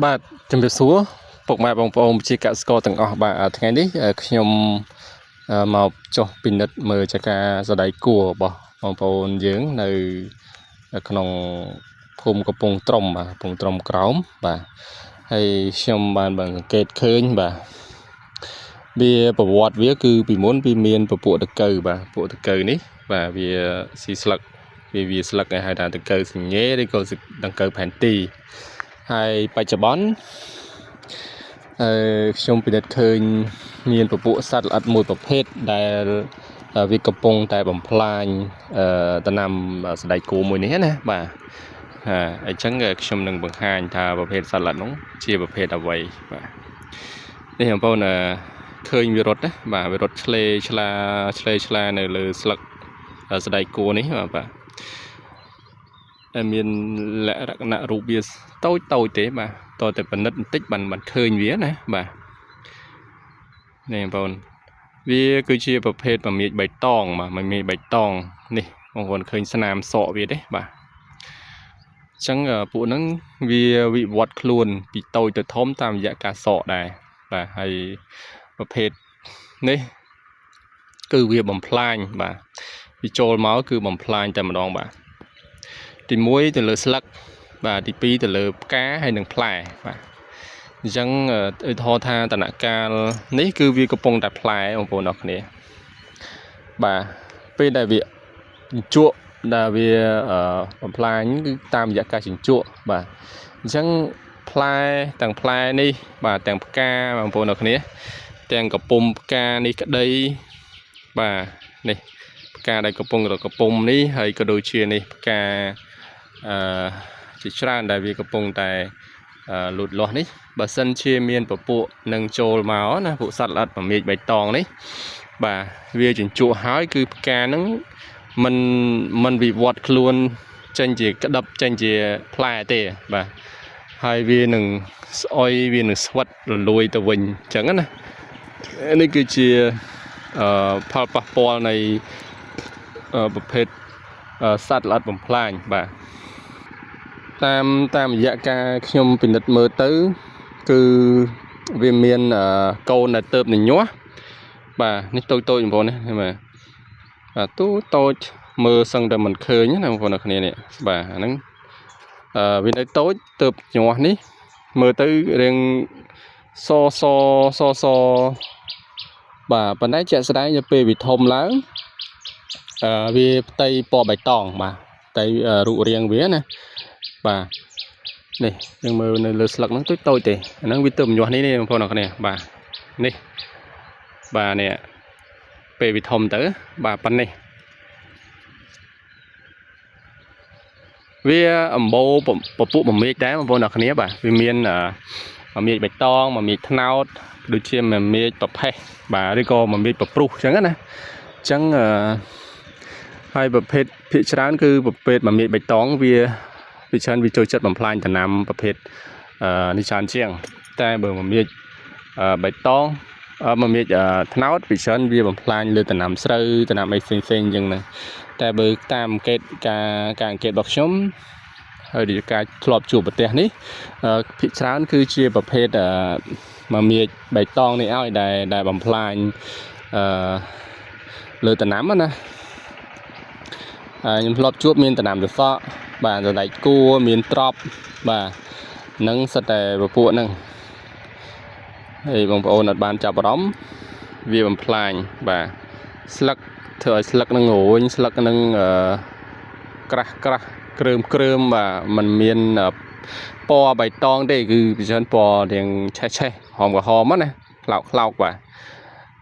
បាទជំរាបសួរពុកម៉ែបងប្អូនជាកសិករទាំងអស់បាទថ្ងៃនេះខ្ញុំមកចុះពិនិត្យមើលចការសដៃគួររបស់បងប្អូនយើងនៅក្នុងភូមិកំពង់ត្រុំបាទកំពង់ត្រុំក្រោមបាទហើយខ្ញុំបានសង្កេតឃើញបាទវាប្រវត្តិវាគឺពីមុនវាមានពពួកតកៅបាទពពួកតកៅនេះបាទវាស៊ីស្លឹកវាស្លឹកគេហៅថាតកៅសញ្ញេឬក៏តកៅផែនទីហើយបច្ចុប្បន្នខ្ញុំពិនិត្យឃើញមានពពួកសត្វល្អិតមួយប្រភេទដែលវាកំពុងតែបំផ្លាញដំណាំសណ្តែកគួរមួយនេះណាបាទអញ្ចឹងខ្ញុំនឹងបង្ហាញថាប្រភេទសត្វល្អិតនោះជាប្រភេទអ្វីបាទនេះបងប្អូនឃើញវារត់ណាបាទវារត់ឆ្លេឆ្លានៅលើស្លឹកសណ្តែកគួរនេះបាទមានលក្ខណៈរូបវាតូចទេបាទតតែពិនិត្យបន្តិចបានឃើញវាណាបាទនេះបងប្អូនវាគឺជាប្រភេទមមាញបៃតងបាទមមាញបៃតងនេះបងប្អូនឃើញស្នាមសក់វាទេបាទអញ្ចឹងពួកហ្នឹងវាវិវត្តខ្លួនពីតូចទៅធំតាមរយៈការសក់ដែរបាទហើយប្រភេទនេះគឺវាបំផ្លាញបាទវាចូលមកគឺបំផ្លាញតែម្ដងបាទទី1ទៅលើស្លឹកបាទទី2ទៅលើផ្កាហើយនិងផ្លែបាទអញ្ចឹងឧទាហរណ៍ថាដំណាក់កាលនេះគឺវាកំពុងតែផ្លែបងប្អូនអរគ្នាបាទពេលដែលវាជញ្ជក់ដែលវាបំផ្លាញគឺតាមរយៈការជញ្ជក់បាទអញ្ចឹងផ្លែទាំងផ្លែនេះបាទទាំងផ្កាបងប្អូនអរគ្នាទាំងកំពុំផ្កានេះក្តីបាទនេះផ្កាដែលកំពុំនេះហើយក៏ដូចជានេះផ្កាជាច្រើនដែលវាកំពុងតែលូតលាស់នេះបើសិនជាមានពពួកនឹងចូលមកណាពួកសត្វល្អិតមមាញបៃតងនេះបាទវាជញ្ជក់ហើយគឺផ្កាហ្នឹងมันវិវត្តខ្លួនចេញជាក្តឹបចេញជាផ្លែទេបាទហើយវានឹងស្អុយវានឹងស្វិតរលួយទៅវិញអញ្ចឹងណានេះគឺជាផលប៉ះពាល់នៃប្រភេទសត្វល្អិតបំផ្លាញបាទតាមរយៈការខ្ញុំពិនិត្យមើលទៅគឺវាមានកូនដែលទៅបញាស់បាទនេះតូចបងប្អូននេះបាទតូចមើលសឹងតែមិនឃើញណាបងប្អូនគ្នានេះបាទអាហ្នឹងវានៅតូចទៅបញាស់នេះមើលទៅរៀងសបាទប៉ុន្តែជាក់ស្ដែងទៅពេលវាធំឡើងវាផ្ទៃពណ៌បៃតងបាទផ្ទៃរូបរាងវាណាបាទនេះយើងមើលនៅលើស្លឹកហ្នឹងតូចទេអាហ្នឹងវាទៅញាស់នេះបងប្អូនអរគ្នាបាទនេះបាទនេះពេលវាធំទៅបាទប៉ុណ្ណេះវាអំបោពពួកមមាញដែរបងប្អូនអរគ្នាបាទវាមានមមាញបៃតងមមាញត្នោតដូចជាមមាញប្រផេះបាទឬក៏មមាញប្រព្រុសអញ្ចឹងណាអញ្ចឹងហើយប្រភេទភាគច្រើនគឺប្រភេទមមាញបៃតងវាច្រើនវាចូលចិត្តបំផ្លាញដំណាំប្រភេទនេះច្រើនជាងតែបើមមាញបៃតងមមាញត្នោតវាច្រើនវាបំផ្លាញលើដំណាំស្រូវដំណាំអីផ្សេងអញ្ចឹងណាតែបើតាមអង្កេតការអង្កេតរបស់ខ្ញុំហើយដូចការធ្លាប់ជួបប្រទេសនេះភាគច្រើនគឺជាប្រភេទមមាញបៃតងនេះឲ្យដែលបំផ្លាញលើដំណាំណាខ្ញុំធ្លាប់ជួបមានដំណាំសសក់បាទសណ្តែកគួរមានត្រប់បាទនឹងសិតតែពពួកហ្នឹងហើយបងប្អូនអត់បានចាប់អារម្មណ៍វាបំផ្លាញបាទស្លឹកធ្វើឲ្យស្លឹកនឹងរួញស្លឹកនឹងក្រាស់គ្រើមបាទมันមានពណ៌បៃតងទេគឺវាច្រើនពណ៌ទាំងឆេះហមក្រហមណាខ្លោកបាទ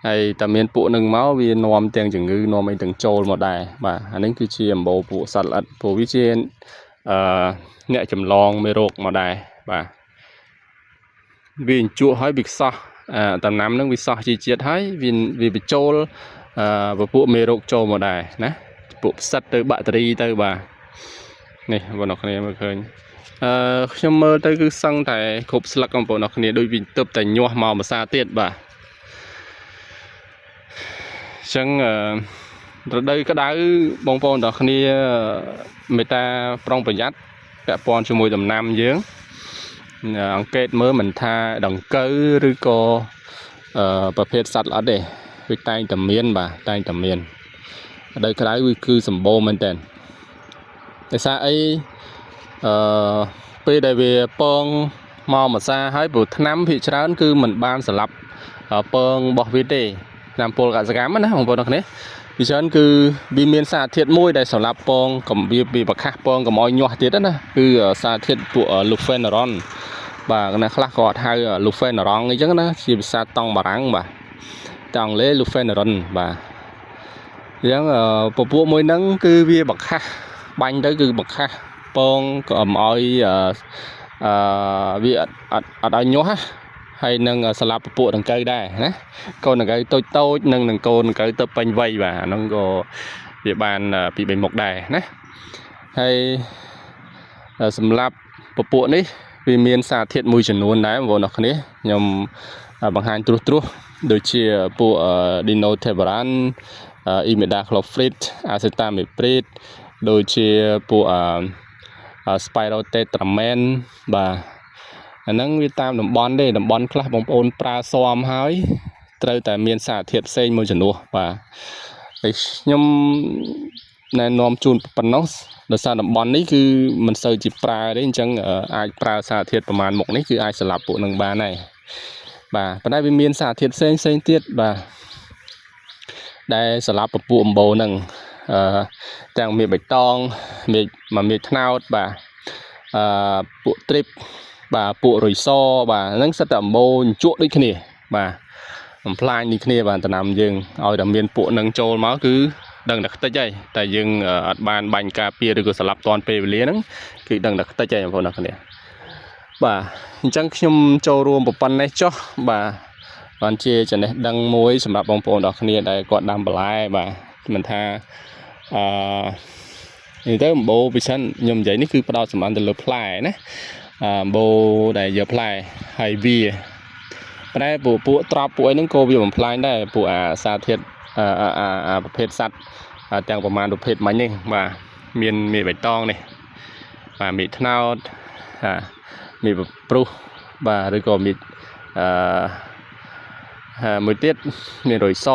ហើយតែមានពួកនឹងមកវានាំទាំងជំងឺនាំអីទាំងចូលមកដែរបាទអានេះគឺជាអំបោពួកសត្វល្អិតព្រោះវាជាអ្នកចម្លងមេរោគមកដែរបាទវាជក់ហើយវាខ្សោះដំណាំនឹងវាសោះជាជាតិហើយវាបញ្ចូលពពួកមេរោគចូលមកដែរណាពួកផ្សិតទៅបាក់តេរីទៅបាទនេះបងប្អូនគ្នាមើលឃើញខ្ញុំមើលទៅគឺសឹងតែគ្រប់ស្លឹកបងប្អូនគ្នាដូចវាទៅតែញាស់មកម្សាទៀតបាទអញ្ចឹងរដូវក្តៅបងប្អូនទាំងគ្នាមេត្តាប្រុងប្រយ័ត្នពាក់ព័ន្ធជាមួយដំណាំយើង អង្កេតមើលមិនថាដង្កូវឬក៏ប្រភេទសត្វល្អិតទេវាតែងតែមានបាទតែងតែមានដោយក្រៅវាគឺសម្បូរមែនតើដោយសារអីពេលដែលវាពងមកមួយសាហើយព្រោះថ្នាំភាគច្រើនគឺมันបានស្លាប់ពងរបស់វាទេថ្នាំពលកសកម្មណាបងប្អូនទាំងនេះពីច្រើនគឺវាមានសារធាតុមួយដែលសម្រាប់ពងកំវាប្រខាស់ពងកុំឲ្យញាស់ទៀតណាគឺសារធាតុពួក Lufeneron បាទណាខ្លះក៏ហៅ Lufeneron អីចឹងណាជាភាសាតង់បារាំងបាទតែអង់គ្លេស Lufeneron បាទអញ្ចឹងពពួកមួយហ្នឹងគឺវាប្រខាស់បាញ់ទៅគឺប្រខាស់ពងកុំឲ្យវាអត់ឲ្យញាស់ណាហើយនឹងស្លាប់ពពួកដង្កូវដែរណាកូនដង្កូវតូចនិងកូនដង្កូវទៅពេញវ័យបាទហ្នឹងក៏វាបានពី3មុខដែរណាហើយសម្រាប់ពពួកនេះវាមានសារធាតុមួយចំនួនដែរបងប្អូនអរគ្នាខ្ញុំបង្ហាញត្រួសដូចជាពួក Dinotefuran Imidacloprid Acetamiprid ដូចជាពួក Spirotetramen បាទអាហ្នឹងវាតាមតំបន់ទេតំបន់ខ្លះបងប្អូនប្រើស៊ាំហើយត្រូវតែមានសារធាតុផ្សេងមួយចំនួនបាទហើយខ្ញុំណែនាំជូនប៉ុណ្ណោះដោយសារតំបន់នេះគឺមិនសូវជាប្រើទេអញ្ចឹងអាចប្រើសារធាតុប្រមាណមុខនេះគឺអាចស្លាប់ពួកនឹងបានដែរបាទប៉ុន្តែវាមានសារធាតុផ្សេងទៀតបាទដែលស្លាប់ពពួកអំបូរហ្នឹងទាំងមេបៃតងមេត្នោតបាទពួកទ្រីបបាទពួករុយសបាទហ្នឹងសិតតែអំបូរជក់ដូចគ្នាបាទបំផ្លាញនេះគ្នាបាទតំណាំយើងឲ្យតែមានពួកនឹងចូលមកគឺដឹងតែខ្ទេចហើយតែយើងអត់បានបាញ់ការពារឬក៏ស្លាប់តាន់ពេលវេលាហ្នឹងគឺដឹងតែខ្ទេចហើយបងប្អូនអរគ្នាបាទអញ្ចឹងខ្ញុំចូលរួមប្រព័ន្ធនេះចុះបាទបានជាចំណេះដឹងមួយសម្រាប់បងប្អូនអរគ្នាដែលគាត់ដាំបន្លែបាទមិនថានេះទៅអំបូរពិសិនខ្ញុំនិយាយនេះគឺផ្ដោតសម្រាប់ទៅលើផ្លែណាអំបូរដែលយកផ្លែហើយវាតែពួកត្រប់ពួកអីហ្នឹងក៏វាបំផ្លាញដែរពួកសារធាតុប្រភេទសត្វទាំងប្រមាណប្រភេទមិញនេះបាទមានមេបៃតងនេះបាទមេត្នោតមេព្រុសបាទឬក៏មេមួយទៀតមានរុយស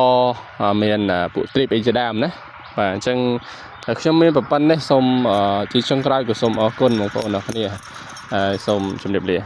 មានពួកទ្រីបអីជាដើមណាបាទអញ្ចឹងខ្ញុំមានប្រព័ន្ធនេះសូមជាចុងក្រោយក៏សូមអរគុណបងប្អូនអរគ្នាសូមជម្រាបលា